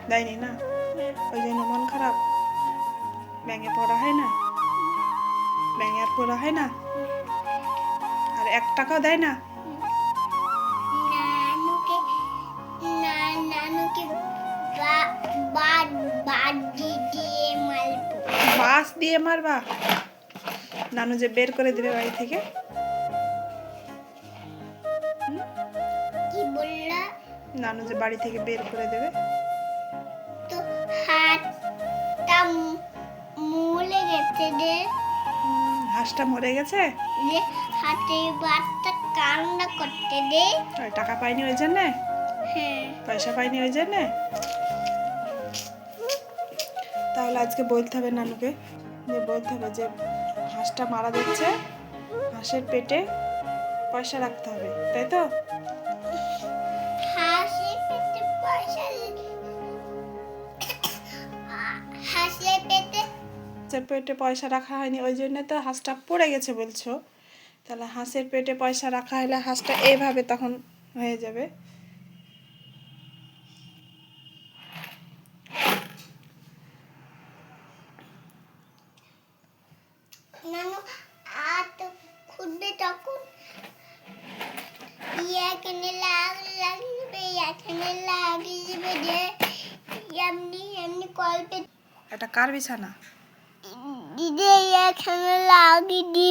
দেয়নি না, ওই জন্য মন খারাপ। ব্যাঙে পড়া হয় না, ব্যাঙে আর পড়া হয় না, আর 1 টাকাও দেয় না। বাস দিয়ে মারবা? নানু যে বের করে দিবে বাড়ি থেকে। কি বললা? নানু যে বাড়ি থেকে বের করে দেবে। তো হাতটা মরে গেছে রে। হাঁসটা মরে গেছে? যে হাতে বাচ্চা কান্না করতে দে। টাকা পাইনি ওই জন্যে? হ্যাঁ। পয়সা পাইনি ওই জন্যে? তাহলে আজকে বলতে হবে নানুকে, যে বলতে হবে যে হাঁসটা মারা যাচ্ছে, হাঁসের পেটে পয়সা রাখতে হবে, তাই তো? হাঁসের পেটে পয়সা, হাঁসের পেটে পয়সা রাখা হয়নি ওই জন্য তো হাঁসটা পড়ে গেছে বলছো। তাহলে হাঁসের পেটে পয়সা রাখা হলে হাঁসটা এইভাবে তখন হয়ে যাবে। নানু তো খুঁজবে তখন এখানে লাগবে, এখানে লাগিয়ে যে এমনি এমনি কল্পে। এটা কার বিছানা? দিদি এখানে লাগিয়ে